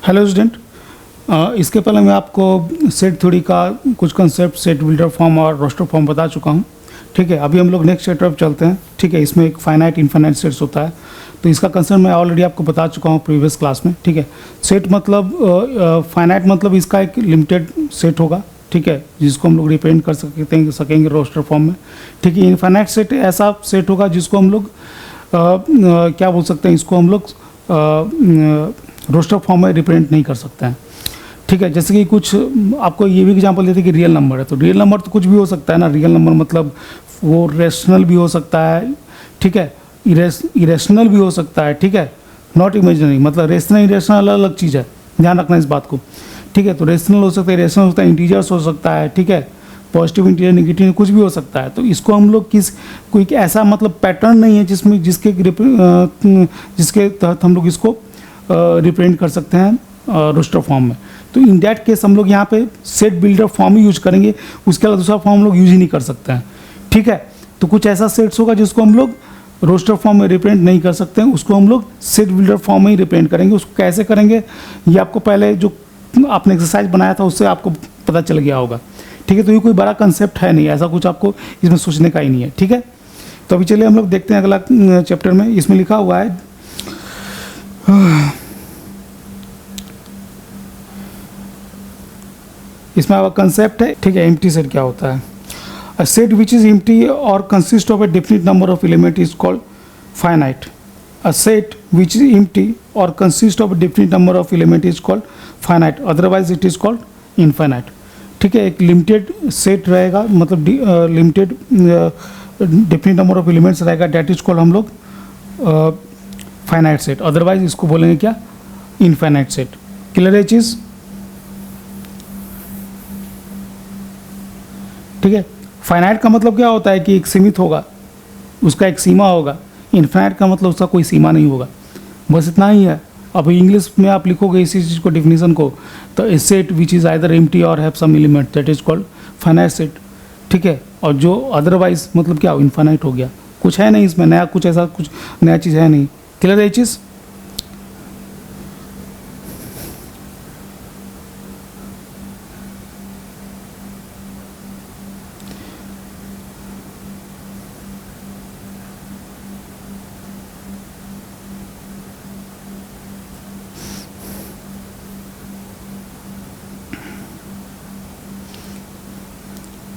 Hello student, इसके पहले मैं आपको सेट थ्योरी का कुछ कंसेप्ट सेट बिल्डर फॉर्म और रोस्टर फॉर्म बता चुका हूँ। ठीक है, अभी हम लोग नेक्स्ट चैप्टर पर चलते हैं। ठीक है, इसमें एक फाइनाइट इनफाइनाइट सेट्स होता है, तो इसका कंसेप्ट मैं ऑलरेडी आपको बता चुका हूँ प्रीवियस क्लास में। ठीक है, सेट मतलब फाइनाइट मतलब इसका एक लिमिटेड सेट होगा। ठीक है, जिसको हम लोग रिप्रेजेंट कर सकेंगे रोस्टर फॉर्म में। ठीक है, इनफाइनाइट सेट ऐसा सेट होगा जिसको हम लोग क्या बोल सकते हैं, इसको हम लोग रोस्टर फॉर्म में रिप्रेजेंट नहीं कर सकते हैं। ठीक है, जैसे कि कुछ आपको ये भी एग्जांपल देते कि रियल नंबर है, तो रियल नंबर तो कुछ भी हो सकता है ना। रियल नंबर मतलब वो रेशनल भी हो सकता है, ठीक है, इरेशनल भी हो सकता है। ठीक है, नॉट इमेजिनरी, मतलब रेशनल इरेशनल अलग अलग चीज़ है, ध्यान रखना इस बात को। ठीक है, तो रेशनल हो सकता है, इरेशनल हो सकता है, इंटीजर्स हो सकता है। ठीक है, पॉजिटिव इंटीजर नेगेटिव कुछ भी हो सकता है। तो इसको हम लोग कोई ऐसा मतलब पैटर्न नहीं है जिसके तहत हम लोग इसको रिप्रेजेंट कर सकते हैं रोस्टर फॉर्म में। तो इन दैट केस हम लोग यहाँ पे सेट बिल्डर फॉर्म ही यूज करेंगे, उसके अलावा दूसरा फॉर्म हम लोग यूज ही नहीं कर सकते हैं। ठीक है, तो कुछ ऐसा सेट्स होगा जिसको हम लोग रोस्टर फॉर्म में रिप्रेजेंट नहीं कर सकते हैं, उसको हम लोग सेट बिल्डर फॉर्म में ही रिप्रेजेंट करेंगे। उसको कैसे करेंगे ये आपको पहले जो आपने एक्सरसाइज बनाया था उससे आपको पता चल गया होगा। ठीक है, तो ये कोई बड़ा कंसेप्ट है नहीं, ऐसा कुछ आपको इसमें सोचने का ही नहीं है। ठीक है, तो अभी चलिए हम लोग देखते हैं अगला चैप्टर में। इसमें लिखा हुआ है इसमें आपका कंसेप्ट है। ठीक है, एम्प्टी सेट क्या होता है? A set which is empty or consist of a definite number of element is called finite. A set which is empty or consist of a definite number of element is called finite, otherwise it is called infinite. ठीक है, एक limited set रहेगा, मतलब limited definite number of elements रहेगा, that is called हम लोग finite set, otherwise इसको बोलेंगे क्या? Infinite set. क्लियर है चीज़? ठीक है, फाइनाइट का मतलब क्या होता है कि एक सीमित होगा, उसका एक सीमा होगा। इनफाइनाइट का मतलब उसका कोई सीमा नहीं होगा, बस इतना ही है। अब इंग्लिश में आप लिखोगे इसी चीज़ को, डिफिनीसन को, तो a set which is either empty or have some element that is called finite set. ठीक है, और जो अदरवाइज मतलब क्या, इनफाइनाइट हो गया, कुछ है नहीं इसमें नया, कुछ ऐसा कुछ नया चीज़ है नहीं। क्लियर है ये चीज़?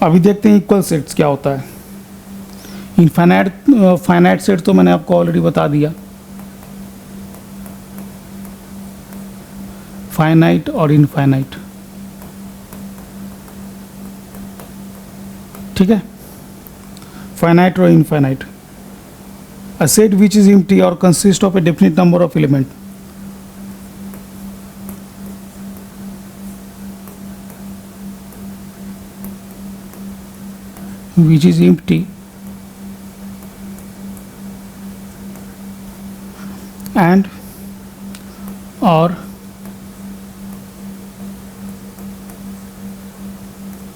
अभी देखते हैं इक्वल सेट्स क्या होता है। फाइनाइट सेट तो मैंने आपको ऑलरेडी बता दिया, फाइनाइट और इनफाइनाइट। ठीक है, फाइनाइट और infinite. A set which is empty or consist of a definite number of element, which is empty and or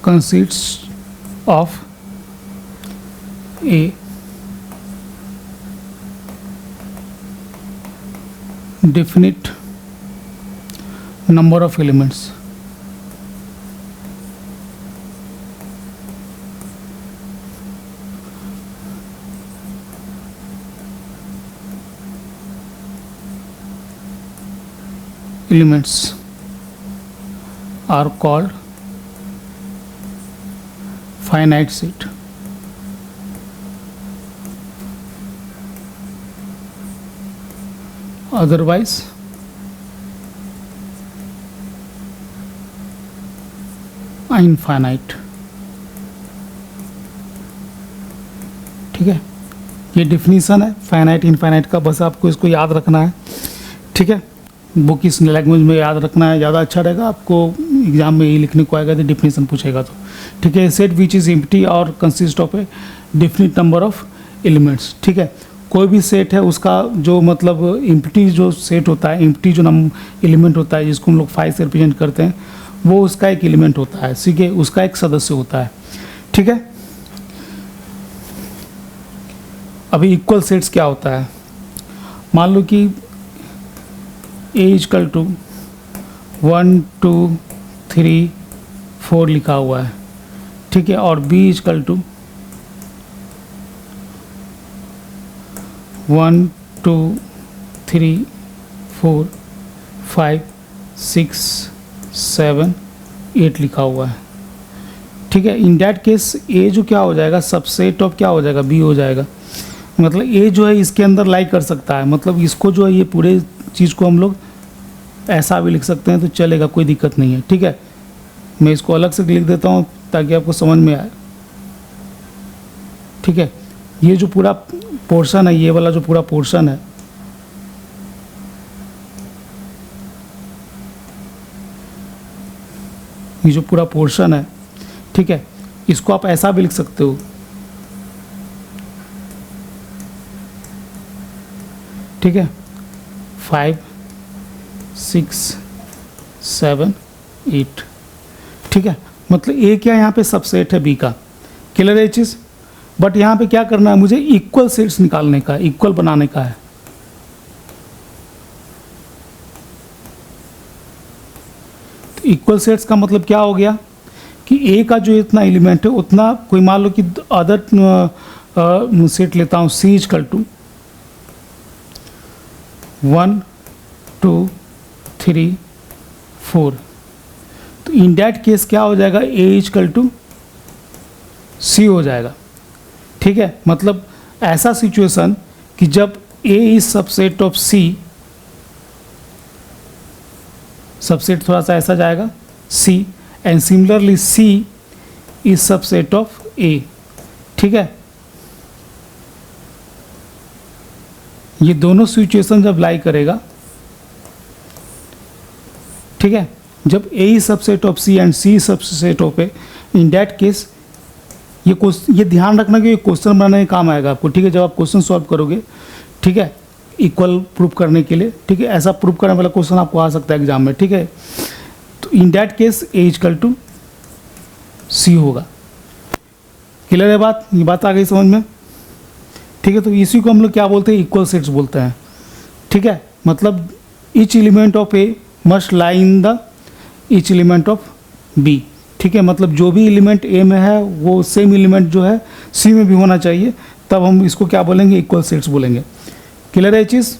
consists of a definite number of elements. Elements are called finite set. Otherwise infinite. ठीक है, ये definition है finite infinite का, बस आपको इसको याद रखना है। ठीक है, बुक इस लैंग्वेज में याद रखना है, ज़्यादा अच्छा रहेगा। आपको एग्जाम में यही लिखने को आएगा तो डिफिनीशन पूछेगा तो। ठीक है, set which is empty or consist of a definite number of elements. ठीक है, कोई भी सेट है उसका जो मतलब एम्प्टी जो सेट होता है, एम्प्टी जो एलिमेंट होता है जिसको हम लोग 5 से रिप्रेजेंट करते हैं, वो उसका एक एलिमेंट होता है। ठीक है, उसका एक सदस्य होता है। ठीक है, अभी इक्वल सेट्स क्या होता है? मान लो कि ए इजकल टू 1 2 3 4 लिखा हुआ है, ठीक है। और b इजकल टू 1 2 3 4 5 6 7 8 लिखा हुआ है, ठीक है। इन डैट केस ए जो क्या हो जाएगा, सबसेट ऑफ क्या हो जाएगा, बी हो जाएगा। मतलब ए जो है इसके अंदर लाई कर सकता है, मतलब इसको जो है ये पूरे चीज़ को हम लोग ऐसा भी लिख सकते हैं तो चलेगा, कोई दिक्कत नहीं है, ठीक है। मैं इसको अलग से लिख देता हूँ ताकि आपको समझ में आए, ठीक है। ये जो पूरा पोर्शन है, ये वाला जो पूरा पोर्शन है, ये जो पूरा पोर्शन है, ठीक है, इसको आप ऐसा भी लिख सकते हो, ठीक है। 5 6 7 8, ठीक है। मतलब ए क्या यहाँ पे सबसेट है बी का, क्लियर है ये चीज़। बट यहाँ पे क्या करना है, मुझे इक्वल सेट्स निकालने का, इक्वल बनाने का है। तो इक्वल सेट्स का मतलब क्या हो गया कि ए का जो इतना एलिमेंट है उतना, कोई मान लो कि अदर सेट लेता हूँ, सी इजकल टू 1 2 3 4। तो इन डैट केस क्या हो जाएगा, ए इजकल टू सी हो जाएगा, ठीक है। मतलब ऐसा सिचुएशन कि जब A is subset of C, subset थोड़ा सा ऐसा जाएगा C, and similarly C is subset of A, ठीक है। ये दोनों सिचुएशन जब लाई करेगा, ठीक है, जब A is subset of C and C subset of A, in that case ये ध्यान रखना कि ये क्वेश्चन बनाने का काम आएगा आपको, ठीक है। जब आप क्वेश्चन सॉल्व करोगे, ठीक है, इक्वल प्रूफ करने के लिए, ठीक है, ऐसा प्रूफ करने वाला क्वेश्चन आपको आ सकता है एग्जाम में, ठीक है। तो in that case A equal to C होगा, क्लियर है बात, ये बात आ गई समझ में, ठीक है। तो इसी को हम लोग क्या बोलते हैं, इक्वल सेट्स बोलते हैं, ठीक है। मतलब each element of A must lie in the each element of B, ठीक है। मतलब जो भी एलिमेंट ए में है वो सेम एलिमेंट जो है सी में भी होना चाहिए, तब हम इसको क्या बोलेंगे, इक्वल सेट्स बोलेंगे, क्लियर है ये चीज़।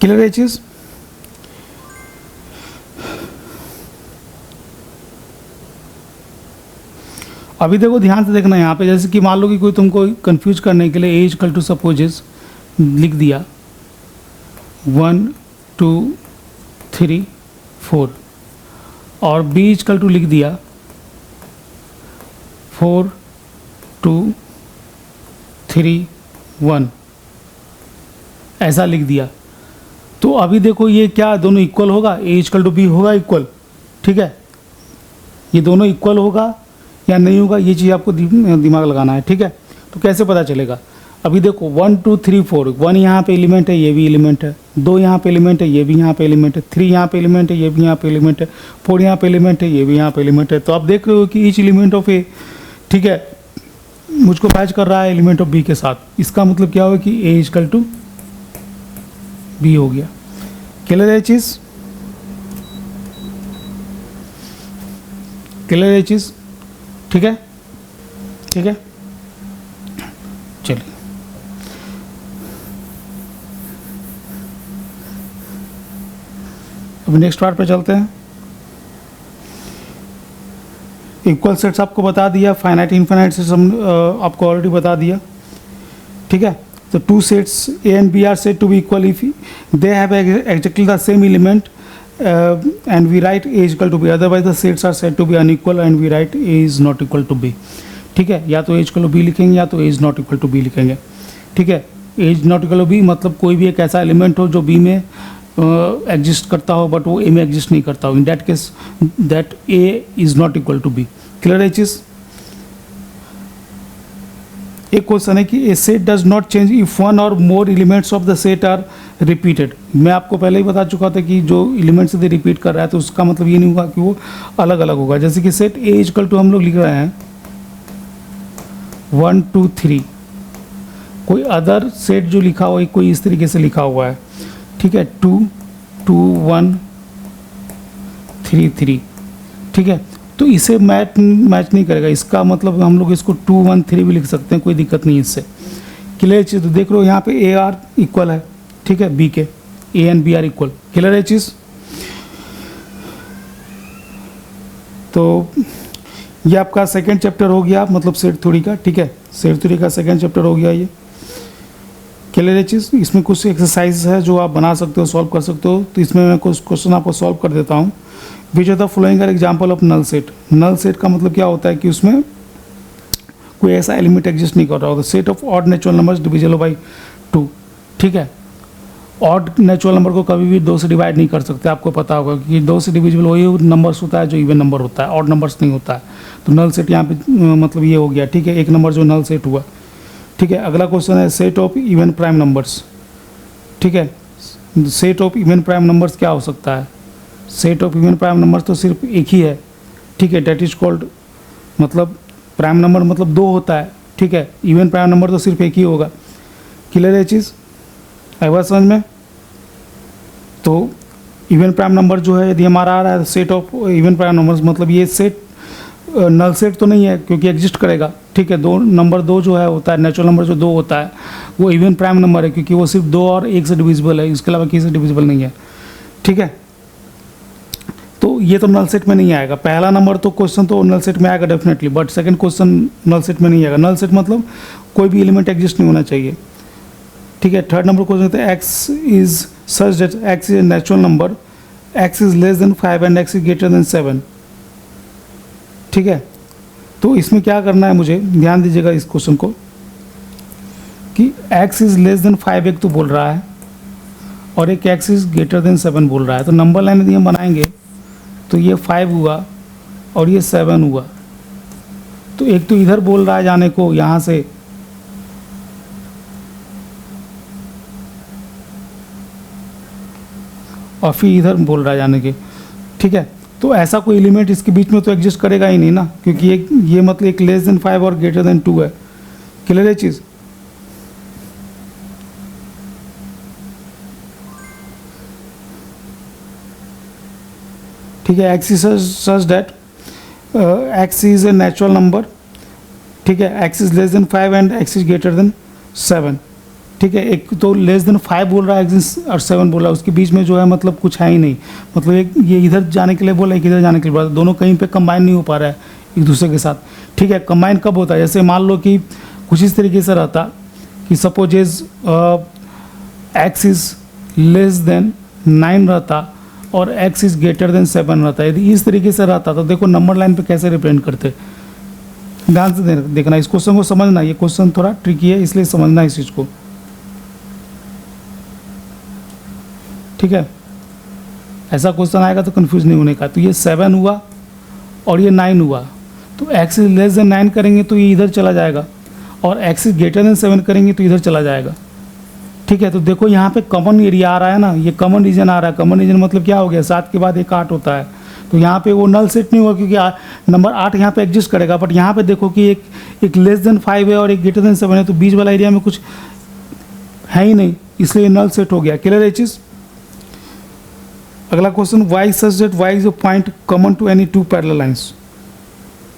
क्लियर है चीज़। अभी देखो ध्यान से देखना यहाँ पे, जैसे कि मान लो कि कोई तुमको कंफ्यूज करने के लिए ए इजकल टू सपोजेस लिख दिया 1 2 3 4, और बी इजकल टू लिख दिया 4 2 3 1, ऐसा लिख दिया। तो अभी देखो ये क्या, दोनों इक्वल होगा, ए इजकल टू बी होगा इक्वल, ठीक है। ये दोनों इक्वल होगा या नहीं होगा, ये चीज़ आपको दिमाग लगाना है, ठीक है। तो कैसे पता चलेगा, अभी देखो 1 2 3 4, 1 यहाँ पे एलिमेंट है, ये भी एलिमेंट है, 2 यहाँ पे एलिमेंट है, ये भी यहाँ पे एलिमेंट है, 3 यहाँ पे एलिमेंट है, ये भी यहाँ पे एलिमेंट है, 4 यहाँ पे एलिमेंट है, ये भी यहाँ पे एलिमेंट है। तो आप देख रहे हो कि ईच एलिमेंट ऑफ ए, ठीक है, मुझको मैच कर रहा है एलिमेंट ऑफ बी के साथ। इसका मतलब क्या हुआ कि ए इजकल टू बी हो गया, क्लियर है चीज़, क्लियर है चीज़, ठीक है, ठीक है। चलिए अब नेक्स्ट पार्ट पे चलते हैं। इक्वल सेट्स आपको बता दिया, फाइनाइट इनफाइनाइट सेट्स हम आपको ऑलरेडी बता दिया, ठीक है। तो two sets A and B are said to be equal if they have exactly the same element and we write a is equal to b, otherwise the sets are said to be unequal and we write a is not equal to b, ठीक है। या तो a is equal to b लिखेंगे या तो a is not equal to b लिखेंगे, ठीक है। a is not equal to b मतलब कोई भी एक ऐसा एलिमेंट हो जो b में एग्जिस्ट करता हो बट वो a में एग्जिस्ट नहीं करता हो, in that case that a is not equal to b, clear है चीज़। एक क्वेश्चन है कि a set does not change if one or more elements of the set are repeated. मैं आपको पहले ही बता चुका था कि जो एलिमेंट्स यदि रिपीट कर रहा है तो उसका मतलब ये नहीं होगा कि वो अलग अलग होगा। जैसे कि सेट ए इक्वल टू हम लोग लिख रहे हैं 1 2 3, कोई अदर सेट जो लिखा हुआ है कोई इस तरीके से लिखा हुआ है, ठीक है, 2 2 1 3 3, ठीक है, तो इसे मैच नहीं करेगा। इसका मतलब हम लोग इसको 2 1 3 भी लिख सकते हैं, कोई दिक्कत नहीं इससे। क्लियर चीज़, तो देख लो यहाँ पे ए आर इक्वल है, ठीक है, बी के, A and B are equal. Clear है चीज़। तो ये आपका सेकंड चैप्टर हो गया, मतलब सेट थ्योरी का, ठीक है, सेट थ्योरी का सेकंड चैप्टर हो गया ये। क्लियर है चीज़। इसमें कुछ एक्सरसाइज है जो आप बना सकते हो, सॉल्व कर सकते हो। तो इसमें मैं कुछ क्वेश्चन आपको सॉल्व कर देता हूँ। Which are the following are example of null set. Null set का मतलब क्या होता है कि उसमें कोई ऐसा एलिमेंट एग्जिस्ट नहीं कर रहा होता। Set of odd natural numbers divisible by 2, ठीक है। ऑड नेचुरल नंबर को कभी भी 2 से डिवाइड नहीं कर सकते, आपको पता होगा कि 2 से डिविजिबल वही नंबर्स होता है जो इवन नंबर होता है, ऑड नंबर्स नहीं होता है। तो नल सेट यहाँ पे मतलब ये हो गया, ठीक है, एक नंबर जो नल सेट हुआ, ठीक है। अगला क्वेश्चन है set of even prime numbers, ठीक है। Set of even prime numbers क्या हो सकता है? Set of even prime numbers तो सिर्फ एक ही है, ठीक है, डेट इज कॉल्ड, मतलब प्राइम नंबर मतलब 2 होता है, ठीक है, इवन प्राइम नंबर तो सिर्फ एक ही होगा। क्लियर है चीज़, आई बात समझ में। तो इवन प्राइम नंबर जो है यदि हमारा आ रहा है set of even prime numbers, मतलब ये सेट नल सेट तो नहीं है क्योंकि एग्जिस्ट करेगा, ठीक है। नंबर 2 जो है होता है, नेचुरल नंबर जो 2 होता है वो इवन प्राइम नंबर है क्योंकि वो सिर्फ 2 और 1 से डिविजिबल है, इसके अलावा किसी से डिविजिबल नहीं है, ठीक है। तो ये तो नल सेट में नहीं आएगा। पहला नंबर तो क्वेश्चन तो नल सेट में आएगा definitely, but second question null set में नहीं आएगा। नल सेट मतलब कोई भी एलिमेंट एग्जिस्ट नहीं होना चाहिए, ठीक है। थर्ड नंबर क्वेश्चन होता है x is such that x is a natural number, x is less than 5 and x is greater than 7, ठीक है। तो इसमें क्या करना है, मुझे ध्यान दीजिएगा इस क्वेश्चन को कि x इज लेस देन 5 एक तो बोल रहा है और एक x इज ग्रेटर देन 7 बोल रहा है। तो नंबर लाइन यदि हम बनाएंगे तो ये 5 हुआ और ये 7 हुआ। तो एक तो इधर बोल रहा है जाने को यहाँ से, और फिर इधर बोल रहा है जाने के, ठीक है। तो ऐसा कोई एलिमेंट इसके बीच में तो एग्जिस्ट करेगा ही नहीं ना, क्योंकि ये मतलब एक लेस देन 5 और ग्रेटर देन 2 है। क्लियर है चीज़। ठीक है, x is such that x is a natural number, ठीक है, x is less than 5 and x is greater than 7, ठीक है। एक तो लेस देन 5 बोल रहा है एक्स और 7 बोल रहा है, उसके बीच में जो है मतलब कुछ है ही नहीं, मतलब एक ये इधर जाने के लिए बोला है, एक इधर जाने के लिए बोला, दोनों कहीं पे कंबाइन नहीं हो पा रहा है एक दूसरे के साथ, ठीक है। कंबाइन कब होता है? जैसे मान लो कि कुछ इस तरीके से रहता कि suppose is x is less than 9 रहता और एक्स इज ग्रेटर देन 7 रहता। यदि इस तरीके से रहता तो देखो नंबर लाइन पे कैसे रिप्रेजेंट करते। ध्यान से देखना, इस क्वेश्चन को समझना, ये क्वेश्चन थोड़ा ट्रिकी है इसलिए समझना इस चीज़ को, ठीक है। ऐसा क्वेश्चन आएगा तो कंफ्यूज नहीं होने का। तो ये 7 हुआ और ये 9 हुआ, तो एक्स इज लेस देन 9 करेंगे तो ये इधर चला जाएगा और एक्स इज ग्रेटर देन 7 करेंगे तो इधर चला जाएगा, ठीक है। तो देखो यहाँ पे कॉमन एरिया आ रहा है ना, ये कॉमन रीजन आ रहा है। कॉमन रीजन मतलब क्या हो गया, 7 के बाद एक 8 होता है, तो यहाँ पे वो नल सेट नहीं हुआ क्योंकि नंबर 8 यहाँ पे एग्जिस्ट करेगा। बट यहाँ पे देखो कि एक लेस देन 5 है और एक ग्रेटर देन 7 है, तो बीच वाला एरिया में कुछ है ही नहीं, इसलिए नल सेट हो गया। क्लियर है चीज़। अगला question, Y such that Y is a point common to any 2 parallel lines,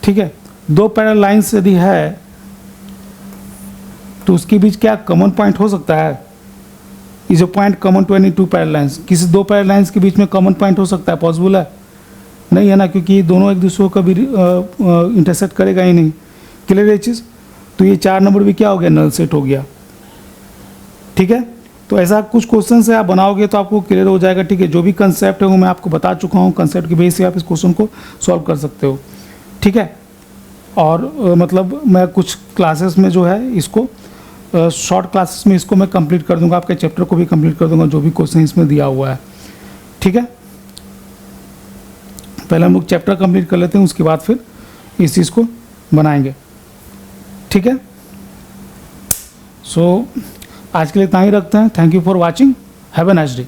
ठीक है। 2 पैरेलल लाइंस यदि है तो उसके बीच क्या कॉमन पॉइंट हो सकता है? Is a point common to any 2 parallel lines, किसी 2 पैरेलल लाइंस के बीच में कॉमन पॉइंट हो सकता है? पॉसिबल है? नहीं है ना, क्योंकि दोनों एक दूसरे को कभी इंटरसेक्ट करेगा ही नहीं। क्लियर है चीज़। तो ये 4 नंबर भी क्या हो गया, नल सेट हो गया, ठीक है। तो ऐसा कुछ क्वेश्चन से आप बनाओगे तो आपको क्लियर हो जाएगा, ठीक है। जो भी कंसेप्ट है वो मैं आपको बता चुका हूँ, कंसेप्ट की बेस से आप इस क्वेश्चन को सॉल्व कर सकते हो, ठीक है। और मतलब मैं कुछ क्लासेस में जो है इसको शॉर्ट क्लासेस में इसको मैं कंप्लीट कर दूंगा, आपके चैप्टर को भी कंप्लीट कर दूंगा जो भी क्वेश्चन इसमें दिया हुआ है, ठीक है। पहले हम लोग चैप्टर कंप्लीट कर लेते हैं, उसके बाद फिर इस चीज़ को बनाएंगे, ठीक है। सो आज के लिए इतना ही रखते हैं। Thank you for watching. Have a nice day.